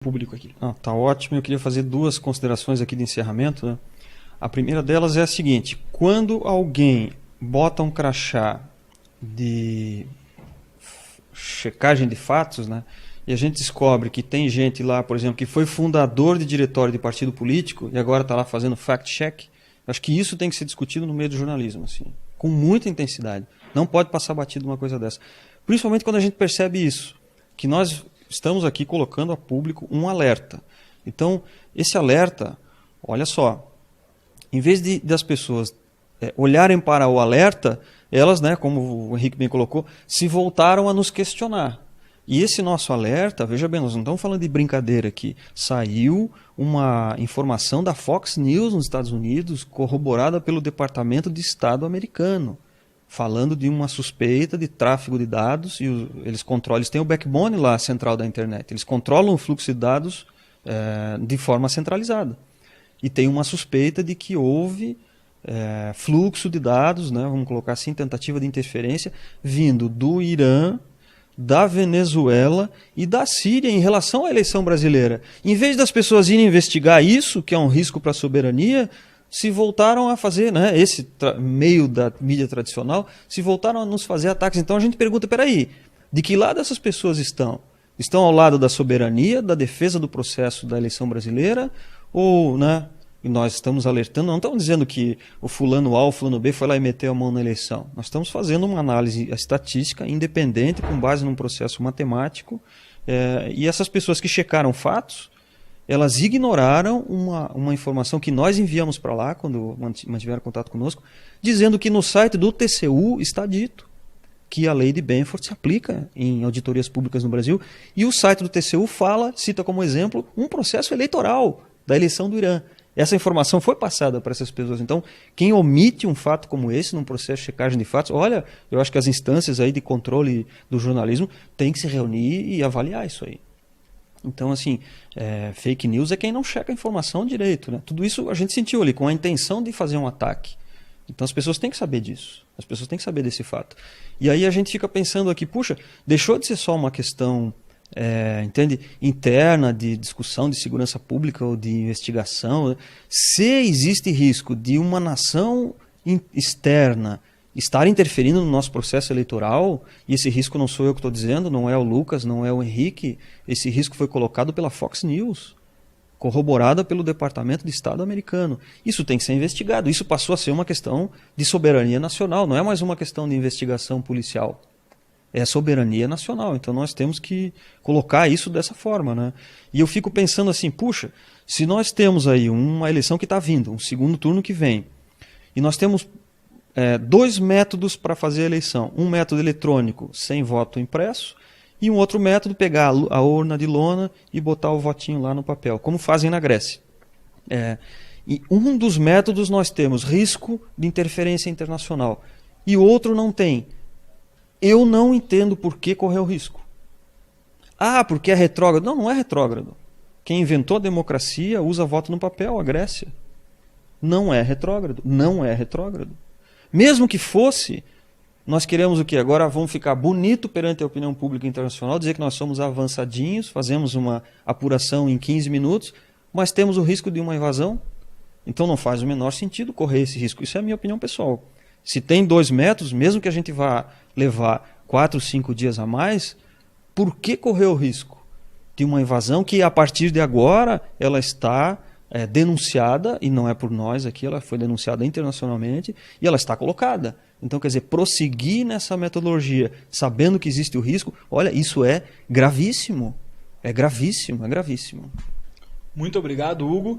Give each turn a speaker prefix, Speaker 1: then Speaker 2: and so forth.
Speaker 1: Público aqui. Tá ótimo. Eu queria fazer duas considerações aqui de encerramento, né? A primeira delas é a seguinte: quando alguém bota um crachá de checagem de fatos, né, e a gente descobre que tem gente lá, por exemplo, que foi fundador de diretório de partido político e agora está lá fazendo fact-check, acho que isso tem que ser discutido no meio do jornalismo, assim, com muita intensidade. Não pode passar batido uma coisa dessa. Principalmente quando a gente percebe isso, que nós estamos aqui colocando a público um alerta. Então, esse alerta, olha só, em vez das pessoas olharem para o alerta, elas, né, como o Henrique bem colocou, se voltaram a nos questionar. E esse nosso alerta, veja bem, nós não estamos falando de brincadeira aqui. Saiu uma informação da Fox News nos Estados Unidos, corroborada pelo Departamento de Estado americano, falando de uma suspeita de tráfego de dados, e eles controlam, eles têm o backbone lá, central da internet, eles controlam o fluxo de dados de forma centralizada. E tem uma suspeita de que houve fluxo de dados, né, vamos colocar assim, tentativa de interferência, vindo do Irã, da Venezuela e da Síria em relação à eleição brasileira. Em vez das pessoas irem investigar isso, que é um risco para a soberania, se voltaram a fazer, né, esse meio da mídia tradicional, se voltaram a nos fazer ataques. Então a gente pergunta, peraí, de que lado essas pessoas estão? Estão ao lado da soberania, da defesa do processo da eleição brasileira? Ou, né, e nós estamos alertando, não estamos dizendo que o fulano A ou o fulano B foi lá e meteu a mão na eleição. Nós estamos fazendo uma análise estatística independente, com base num processo matemático, e essas pessoas que checaram fatos, elas ignoraram uma informação que nós enviamos para lá, quando mantiveram contato conosco, dizendo que no site do TCU está dito que a lei de Benford se aplica em auditorias públicas no Brasil, e o site do TCU cita como exemplo um processo eleitoral da eleição do Irã. Essa informação foi passada para essas pessoas. Então, quem omite um fato como esse num processo de checagem de fatos, olha, eu acho que as instâncias aí de controle do jornalismo têm que se reunir e avaliar isso aí. Então, assim, fake news é quem não checa a informação direito, né? Tudo isso a gente sentiu ali, com a intenção de fazer um ataque. Então as pessoas têm que saber disso. As pessoas têm que saber desse fato. E aí a gente fica pensando aqui, puxa, deixou de ser só uma questão entende, interna, de discussão de segurança pública ou de investigação. Se existe risco de uma nação externa estar interferindo no nosso processo eleitoral, e esse risco não sou eu que estou dizendo, não é o Lucas, não é o Henrique, esse risco foi colocado pela Fox News, corroborada pelo Departamento de Estado americano. Isso tem que ser investigado, isso passou a ser uma questão de soberania nacional, não é mais uma questão de investigação policial. É soberania nacional, então nós temos que colocar isso dessa forma, né? E eu fico pensando assim, puxa, se nós temos aí uma eleição que está vindo, um segundo turno que vem, e nós temos dois métodos para fazer a eleição, um método eletrônico sem voto impresso e um outro método pegar a urna de lona e botar o votinho lá no papel, como fazem na Grécia. E um dos métodos nós temos risco de interferência internacional e o outro não tem. Eu não entendo por que correu risco. Ah, porque é retrógrado. Não, não é retrógrado. Quem inventou a democracia usa voto no papel, a Grécia. Não é retrógrado. Não é retrógrado. Mesmo que fosse, nós queremos o quê? Agora vamos ficar bonito perante a opinião pública internacional, dizer que nós somos avançadinhos, fazemos uma apuração em 15 minutos, mas temos o risco de uma invasão. Então não faz o menor sentido correr esse risco. Isso é a minha opinião pessoal. Se tem dois métodos, mesmo que a gente vá levar 4, 5 dias a mais, por que correr o risco de uma invasão que a partir de agora ela está denunciada, e não é por nós aqui, ela foi denunciada internacionalmente e ela está colocada. Então, quer dizer, prosseguir nessa metodologia sabendo que existe o risco, olha, isso é gravíssimo. É gravíssimo, é gravíssimo.
Speaker 2: Muito obrigado, Hugo.